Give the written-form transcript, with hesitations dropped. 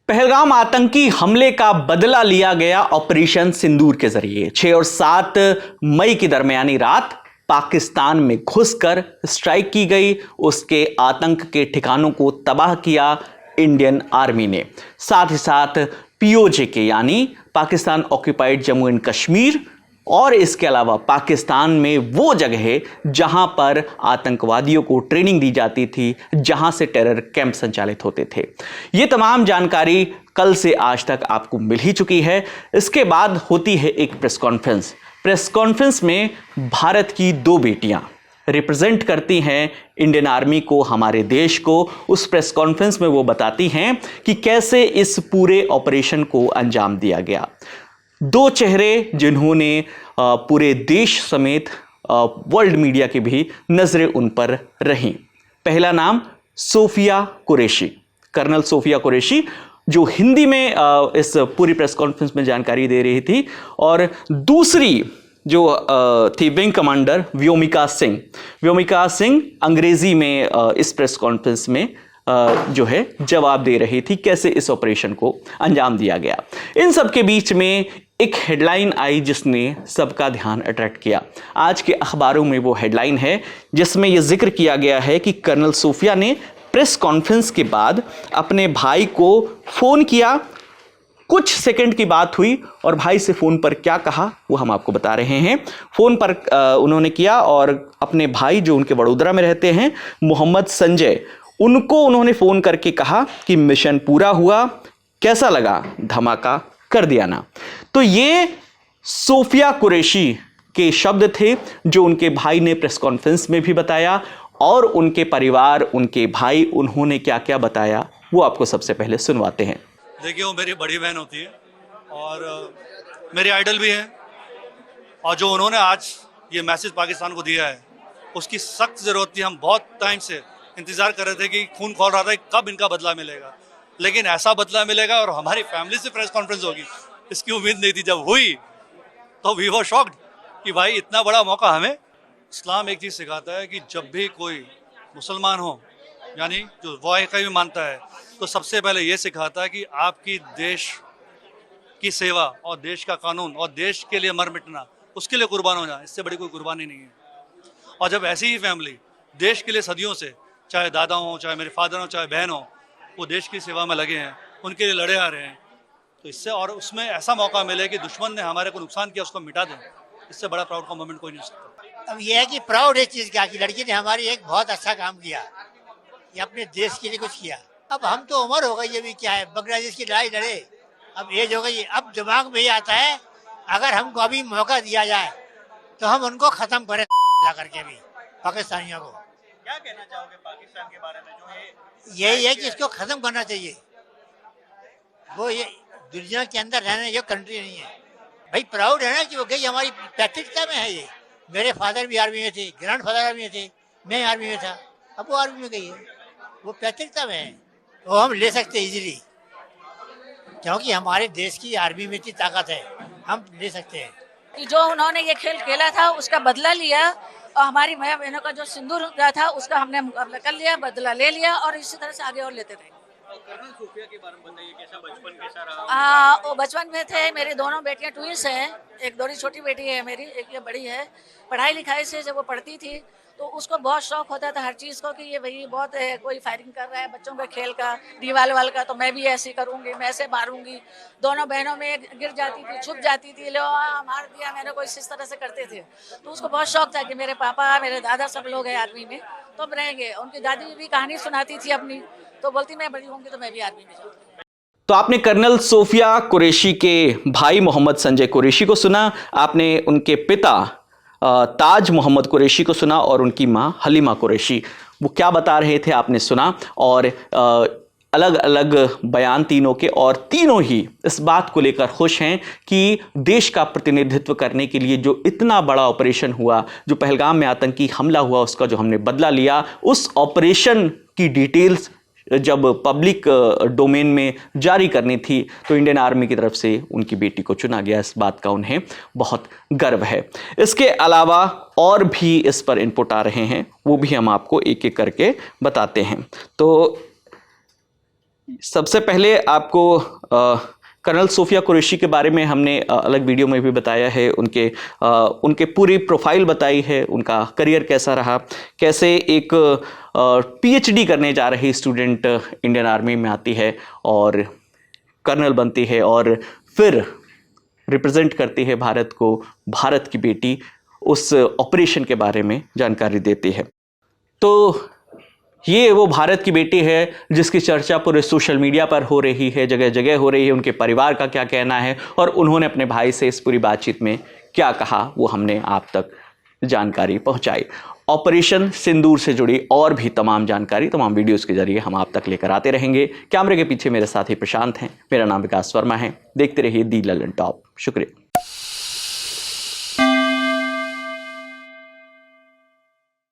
पहलगाम आतंकी हमले का बदला लिया गया ऑपरेशन सिंदूर के जरिए 6 और 7 मई की दरमियानी रात पाकिस्तान में घुसकर स्ट्राइक की गई। उसके आतंक के ठिकानों को तबाह किया इंडियन आर्मी ने। साथ ही साथ पीओजे के यानी पाकिस्तान ऑक्यूपाइड जम्मू एंड कश्मीर और इसके अलावा पाकिस्तान में वो जगह है जहां पर आतंकवादियों को ट्रेनिंग दी जाती थी, जहां से टेरर कैंप संचालित होते थे। ये तमाम जानकारी कल से आज तक आपको मिल ही चुकी है। इसके बाद होती है एक प्रेस कॉन्फ्रेंस। प्रेस कॉन्फ्रेंस में भारत की 2 बेटियां रिप्रेजेंट करती हैं इंडियन आर्मी को, हमारे देश को। उस प्रेस कॉन्फ्रेंस में वो बताती हैं कि कैसे इस पूरे ऑपरेशन को अंजाम दिया गया। 2 चेहरे जिन्होंने पूरे देश समेत वर्ल्ड मीडिया की भी नजरें उन पर रहीं। पहला नाम सोफिया कुरैशी, कर्नल सोफिया कुरैशी, जो हिंदी में इस पूरी प्रेस कॉन्फ्रेंस में जानकारी दे रही थी। और दूसरी जो थी विंग कमांडर व्योमिका सिंह। व्योमिका सिंह अंग्रेजी में इस प्रेस कॉन्फ्रेंस में जो है जवाब दे रही थी कैसे इस ऑपरेशन को अंजाम दिया गया। इन सब के बीच में एक हेडलाइन आई जिसने सबका ध्यान अट्रैक्ट किया। आज के अखबारों में वो हेडलाइन है जिसमें यह जिक्र किया गया है कि कर्नल सोफिया ने प्रेस कॉन्फ्रेंस के बाद अपने भाई को फोन किया। कुछ सेकंड की बात हुई और भाई से फोन पर क्या कहा वो हम आपको बता रहे हैं। फोन पर उन्होंने किया और अपने भाई जो उनके वडोदरा में रहते हैं, मोहम्मद संजय, उनको उन्होंने फोन करके कहा कि मिशन पूरा हुआ, कैसा लगा, धमाका कर दिया ना। तो ये सोफिया कुरैशी के शब्द थे जो उनके भाई ने प्रेस कॉन्फ्रेंस में भी बताया, और उनके परिवार, उनके भाई, उन्होंने क्या क्या बताया वो आपको सबसे पहले सुनवाते हैं। देखिए, वो मेरी बड़ी बहन होती है और मेरी आइडल भी है, और जो उन्होंने आज ये मैसेज पाकिस्तान को दिया है उसकी सख्त ज़रूरत थी। हम बहुत टाइम से इंतज़ार कर रहे थे कि खून खौल रहा था कि कब इनका बदला मिलेगा, लेकिन ऐसा बदला मिलेगा और हमारी फैमिली से प्रेस कॉन्फ्रेंस होगी, इसकी उम्मीद नहीं थी। जब हुई तो वी वर शॉक्ड कि भाई इतना बड़ा मौका हमें। इस्लाम एक चीज़ सिखाता है कि जब भी कोई मुसलमान हो, यानी जो वाक़ई भी मानता है, तो सबसे पहले ये सिखाता है कि आपकी देश की सेवा और देश का कानून और देश के लिए मर मिटना, उसके लिए कुर्बान हो जाए, इससे बड़ी कोई कुर्बानी नहीं है। और जब ऐसी ही फैमिली देश के लिए सदियों से, चाहे दादा हो, चाहे मेरे फादर हो, चाहे बहन हो, वो देश की सेवा में लगे हैं, उनके लिए लड़े आ रहे हैं, तो इससे और उसमें ऐसा मौका मिले कि दुश्मन ने हमारे को नुकसान किया उसको मिटा दें, इससे बड़ा प्राउड का मोमेंट कोई नहीं हो सकता। अब यह है कि प्राउड इस चीज़ का कि लड़की ने हमारी एक बहुत अच्छा काम किया, ये अपने देश के लिए कुछ किया। अब हम तो उम्र हो गई, अभी क्या है, बांग्लादेश की लड़ाई लड़े, अब एज हो गई। अब दिमाग में ये आता है अगर हमको अभी मौका दिया जाए तो हम उनको ख़त्म करें ला करके भी, पाकिस्तानियों को। क्या कहना चाहोगे पाकिस्तान के बारे में, जो यही है कि इसको ख़त्म करना चाहिए। वो ये दुनिया के अंदर रहने जो कंट्री नहीं है। भाई प्राउड है ना कि वो गई, हमारी पैतृकता में है ये। मेरे फादर भी आर्मी में थे, ग्रैंड फादर आर्मी में थे, मैं आर्मी में था, अब वो आर्मी में गई है, वो पैतृकता में है, वो हम ले सकते इजीली, क्योंकि हमारे देश की आर्मी में इतनी ताकत है, हम ले सकते हैं। कि जो उन्होंने ये खेल खेला था उसका बदला लिया, और हमारी माँ बहनों का जो सिंदूर गया था उसका हमने मुकाबला कर लिया, बदला ले लिया, और इसी तरह से आगे और लेते थे। कर्नल सोफिया के बारे में बताइए, कैसा बचपन कैसा रहा? वो बचपन में थे, मेरी दोनों बेटियां ट्विंस हैं, एक थोड़ी छोटी बेटी है मेरी, एक ये बड़ी है। पढ़ाई लिखाई से जब वो पढ़ती थी तो उसको बहुत शौक होता था हर चीज़ को कि ये भाई बहुत है, कोई फायरिंग कर रहा है बच्चों के खेल का, दीवार वाल का, तो मैं भी ऐसे करूँगी, मैं ऐसे मारूंगी। दोनों बहनों में गिर जाती थी, छुप जाती थी, लो मार दिया मैंने को, इस तरह से करते थे। तो उसको बहुत शौक था कि मेरे पापा, मेरे दादा सब लोग हैं आर्मी में, तो हम रहेंगे। उनकी दादी भी कहानी सुनाती थी अपनी, तो बोलती मैं बड़ी होंगी तो मैं भी आर्मी में जाऊँगी। तो आपने कर्नल सोफिया कुरैशी के भाई मोहम्मद संजय कुरैशी को सुना, आपने उनके पिता ताज मोहम्मद कुरैशी को सुना, और उनकी मां हलीमा कुरैशी वो क्या बता रहे थे आपने सुना। और अलग अलग बयान तीनों के, और तीनों ही इस बात को लेकर खुश हैं कि देश का प्रतिनिधित्व करने के लिए जो इतना बड़ा ऑपरेशन हुआ, जो पहलगाम में आतंकी हमला हुआ, उसका जो हमने बदला लिया, उस ऑपरेशन की डिटेल्स जब पब्लिक डोमेन में जारी करनी थी तो इंडियन आर्मी की तरफ से उनकी बेटी को चुना गया। इस बात का उन्हें बहुत गर्व है। इसके अलावा और भी इस पर इनपुट आ रहे हैं, वो भी हम आपको एक एक करके बताते हैं। तो सबसे पहले आपको कर्नल सोफिया कुरैशी के बारे में हमने अलग वीडियो में भी बताया है, उनके पूरी प्रोफाइल बताई है, उनका करियर कैसा रहा, कैसे एक पीएचडी करने जा रही स्टूडेंट इंडियन आर्मी में आती है और कर्नल बनती है और फिर रिप्रेजेंट करती है भारत को, भारत की बेटी, उस ऑपरेशन के बारे में जानकारी देती है। तो ये वो भारत की बेटी है जिसकी चर्चा पूरे सोशल मीडिया पर हो रही है, जगह जगह हो रही है। उनके परिवार का क्या कहना है और उन्होंने अपने भाई से इस पूरी बातचीत में क्या कहा, वो हमने आप तक जानकारी पहुंचाई। ऑपरेशन सिंदूर से जुड़ी और भी तमाम जानकारी तमाम वीडियोस के जरिए हम आप तक लेकर आते रहेंगे। कैमरे के पीछे मेरे साथी प्रशांत हैं, मेरा नाम विकास वर्मा है। देखते रहिए दी ललन टॉप। शुक्रिया।